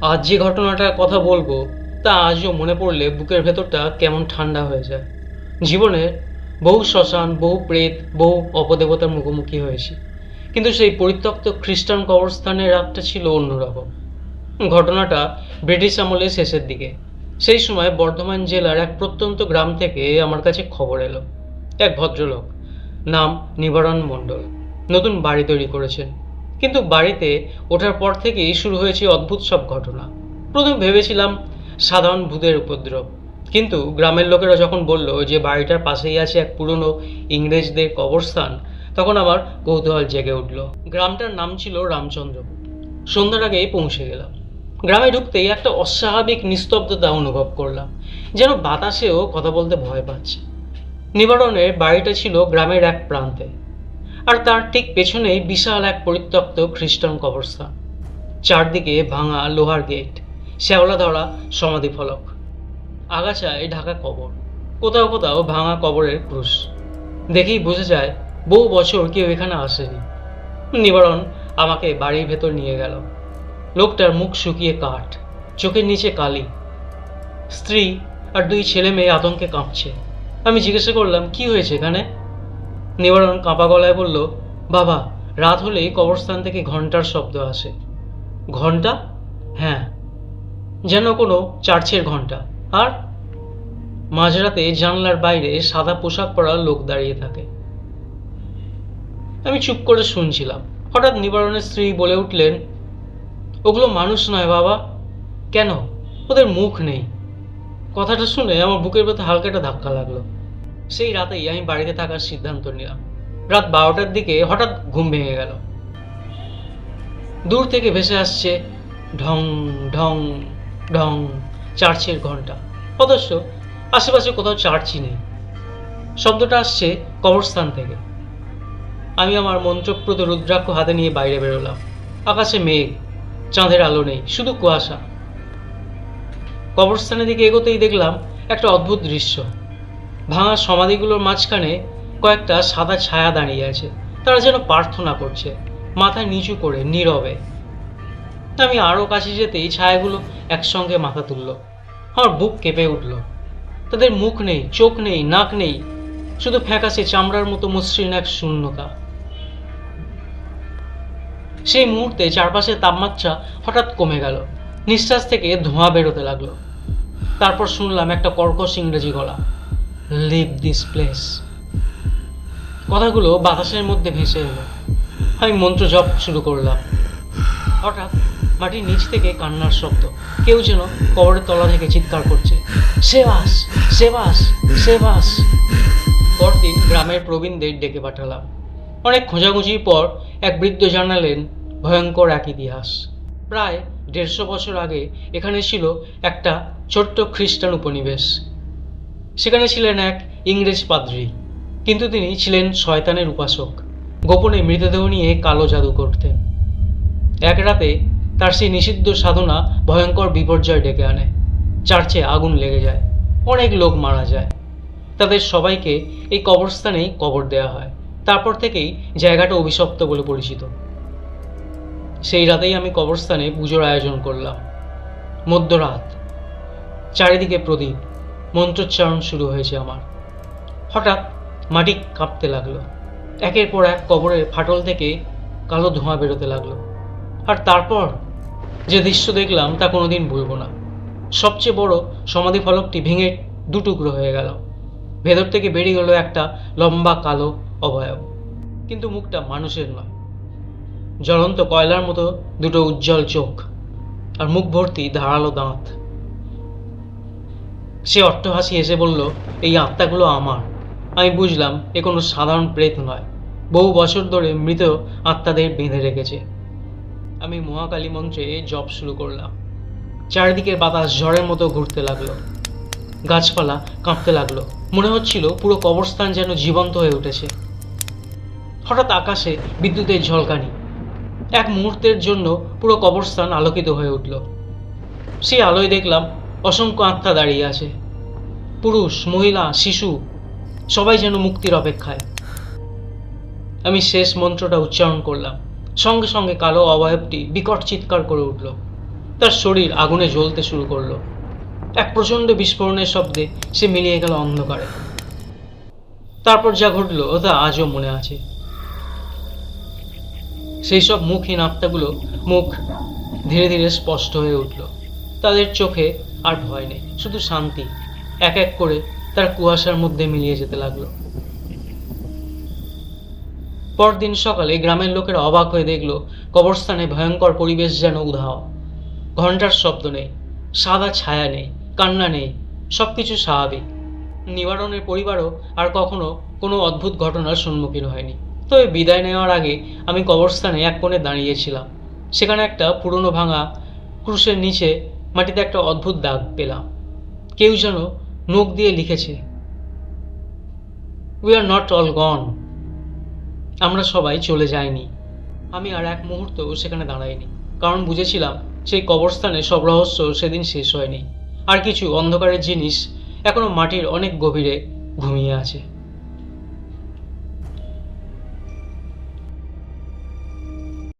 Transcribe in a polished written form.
আজ যে ঘটনাটার কথা বলবো তা আজও মনে পড়লে বুকের ভেতরটা কেমন ঠান্ডা হয়ে যায়। জীবনে বহু শ্মশান, বহু প্রেত, বহু অপদেবতার মুখোমুখি হয়েছি, কিন্তু সেই পরিত্যক্ত খ্রিস্টান কবরস্থানের রাতটা ছিল অন্যরকম। ঘটনাটা ব্রিটিশ আমলের শেষের দিকে। সেই সময় বর্ধমান জেলার এক প্রত্যন্ত গ্রাম থেকে আমার কাছে খবর এলো, এক ভদ্রলোক, নাম নিবারণ মণ্ডল, নতুন বাড়ি তৈরি করেছেন। কিন্তু বাড়িতে ওঠার পর থেকেই শুরু হয়েছে অদ্ভুত সব ঘটনা। প্রথম ভেবেছিলাম সাধারণ ভূতের উপদ্রব, কিন্তু গ্রামের লোকেরা যখন বলল যে বাড়িটার পাশেই আছে এক পুরনো ইংরেজদের কবরস্থান, তখন আমার কৌতূহল জেগে উঠল। গ্রামটার নাম ছিল রামচন্দ্রপুর। সন্ধ্যার আগেই পৌঁছে গেলাম। গ্রামে ঢুকতেই একটা অস্বাভাবিক নিস্তব্ধতা অনুভব করলাম, যেন বাতাসেও কথা বলতে ভয় পাচ্ছে। নিবারণের বাড়িটা ছিল গ্রামের এক প্রান্তে, আর তার ঠিক পেছনেই বিশাল এক পরিত্যক্ত খ্রিস্টান কবরস্থান। চারদিকে ভাঙা লোহার গেট, শ্যাওলা ধরা সমাধি ফলক, আগাছায় ঢাকা কবর, কোথাও কোথাও ভাঙা কবরের ক্রুশ। দেখেই বোঝা যায় বহু বছর কেউ এখানে আসেনি। নিবারণ আমাকে বাড়ির ভেতর নিয়ে গেল। লোকটার মুখ শুকিয়ে কাঠ, চোখের নিচে কালি। স্ত্রী আর দুই ছেলে মেয়ে আতঙ্কে কাঁপছে। আমি জিজ্ঞাসা করলাম, কি হয়েছে এখানে? নিবারণ কাঁপা গলায় বলল, বাবা, রাত হলেই কবরস্থান থেকে ঘন্টার শব্দ আসে। ঘন্টা? হ্যাঁ, যেন কোনো চার্চের ঘন্টা। আর মাঝরাতে জানলার বাইরে সাদা পোশাক পরা লোক দাঁড়িয়ে থাকে। আমি চুপ করে শুনছিলাম। হঠাৎ নিবারণের স্ত্রী বলে উঠলেন, ওগুলো মানুষ নয় বাবা। কেন? ওদের মুখ নেই। কথাটা শুনে আমার বুকের ভেতর হালকা একটা ধাক্কা লাগলো। সেই রাতেই আমি বাড়িতে থাকার সিদ্ধান্ত নিলাম। রাত 12টার দিকে হঠাৎ ঘুম ভেঙে গেল। দূর থেকে ভেসে আসছে ঢং ঢং ঢং চার্চের ঘন্টা, অথচ আশেপাশে কোথাও চার্চই নেই। শব্দটা আসছে কবরস্থান থেকে। আমি আমার মন্ত্রপ্রদ রুদ্রাক্ষ হাতে নিয়ে বাইরে বেরোলাম। আকাশে মেঘ, চাঁদের আলো নেই, শুধু কুয়াশা। কবরস্থানের দিকে এগোতেই দেখলাম একটা অদ্ভুত দৃশ্য। ভাঙা সমাধিগুলোর মাঝখানে কয়েকটা সাদা ছায়া দাঁড়িয়ে আছে। তারা যেন প্রার্থনা করছে, মাথা নিচু করে, নীরবে। আমি আরও কাছে যেতেই ছায়াগুলো একসঙ্গে মাথা তুলল। আমার বুক কেঁপে উঠল। তাদের মুখ নেই, চোখ নেই, নাক নেই, শুধু ফ্যাকাশে চামড়ার মতো মসৃণ এক শূন্যতা। সেই মুহূর্তে চারপাশের তাপমাত্রা হঠাৎ কমে গেল। নিঃশ্বাস থেকে ধোঁয়া বেরোতে লাগলো। তারপর শুনলাম একটা কর্কশ ইংরেজি গলা, লিভ দিস প্লেস। কথাগুলো বাতাসের মধ্যে ভেসে এলো। আমি মন্ত্র জপ শুরু করলাম। হঠাৎ মাটির নিচ থেকে কান্নার শব্দ। কেউ যেন কবরের তলা থেকে চিৎকার করছে, সেবাস, সেবাস, সেবাস। পরদিন গ্রামের প্রবীণদের ডেকে পাঠালাম। অনেক খোঁজাখুঁজির পর এক বৃদ্ধ জানালেন ভয়ঙ্কর এক ইতিহাস। প্রায় 150 বছর আগে এখানে ছিল একটা ছোট্ট খ্রিস্টান উপনিবেশ। সেখানে ছিলেন এক ইংরেজ পাদ্রী, কিন্তু তিনি ছিলেন শয়তানের উপাসক। গোপনে মৃতদেহ নিয়ে কালো জাদু করতেন। এক রাতে তার সেই নিষিদ্ধ সাধনা ভয়ঙ্কর বিপর্যয় ডেকে আনে। চার্চে আগুন লেগে যায়, অনেক লোক মারা যায়। তাদের সবাইকে এই কবরস্থানেই কবর দেওয়া হয়। তারপর থেকেই জায়গাটা অভিশপ্ত বলে পরিচিত। সেই রাতেই আমি কবরস্থানে পুজোর আয়োজন করলাম। মধ্যরাত, চারিদিকে প্রদীপ, মন্ত্রোচ্চারণ শুরু হয়েছে আমার। হঠাৎ মাটি কাঁপতে লাগলো। একের পর এক কবরের ফাটল থেকে কালো ধোঁয়া বেরোতে লাগলো। আর তারপর যে দৃশ্য দেখলাম তা কোনোদিন ভুলব না। সবচেয়ে বড় সমাধি ফলকটি ভেঙে দুটুকরো হয়ে গেল। ভেতর থেকে বেরিয়ে গেল একটা লম্বা কালো অবয়ব, কিন্তু মুখটা মানুষের নয়। জ্বলন্ত কয়লার মতো দুটো উজ্জ্বল চোখ, আর মুখ ভর্তি ধারালো দাঁত। সে অট্টহাসি এসে বলল, এই আত্মাগুলো আমার। আমি বুঝলাম এ কোনো সাধারণ প্রেত নয়, বহু বছর ধরে মৃত আত্মাদের বেঁধে রেখেছে। আমি মহাকালী মন্ত্রে জপ শুরু করলাম। চারিদিকের বাতাস ঝড়ের মতো ঘুরতে লাগলো। গাছপালা কাঁপতে লাগলো। মনে হচ্ছিল পুরো কবরস্থান যেন জীবন্ত হয়ে উঠেছে। হঠাৎ আকাশে বিদ্যুতের ঝলকানি। এক মুহূর্তের জন্য পুরো কবরস্থান আলোকিত হয়ে উঠল। সেই আলোয় দেখলাম অসংখ্য আত্মা দাঁড়িয়ে আছে। পুরুষ, মহিলা, শিশু, সবাই যেন মুক্তির অপেক্ষায়। আমি শেষ মন্ত্রটা উচ্চারণ করলাম। সঙ্গে সঙ্গে কালো অবয়বটি বিকট চিৎকার করে উঠল। তার শরীর আগুনে জ্বলতে শুরু করলো। এক প্রচণ্ড বিস্ফোরণের শব্দে সে মিলিয়ে গেল অন্ধকারে। তারপর যা ঘটলো তা আজও মনে আছে। সেই সব মুখহীন আত্মাগুলো মুখ ধীরে ধীরে স্পষ্ট হয়ে উঠল। তাদের চোখে আর ভয় নেই, শুধু শান্তি। এক এক করে তার কুয়াশার মধ্যে মিলিয়ে যেতে লাগলো। পরদিন সকালে গ্রামের লোকেরা অবাক হয়ে দেখলো কবরস্থানে ভয়ঙ্কর পরিবেশ যেন উধাও। ঘন্টার শব্দ নেই, সাদা ছায়া নেই, কান্না নেই, সবকিছু স্বাভাবিক। নিবারণের পরিবারও আর কখনো কোনো অদ্ভুত ঘটনার সম্মুখীন হয়নি। তবে বিদায় নেওয়ার আগে আমি কবরস্থানে এক কোণে দাঁড়িয়েছিলাম। সেখানে একটা পুরনো ভাঙা ক্রুশের নিচে মাটিতে একটা অদ্ভুত দাগ পেলাম। কেউ যেন নখ দিয়ে লিখেছে, উই আর নট অল গন। আমরা সবাই চলে যাইনি। আমি আর এক মুহূর্ত সেখানে দাঁড়াইনি, কারণ বুঝেছিলাম সেই কবরস্থানে সব রহস্য সেদিন শেষ হয়নি। আর কিছু অন্ধকারের জিনিস এখনো মাটির অনেক গভীরে ঘুমিয়ে আছে।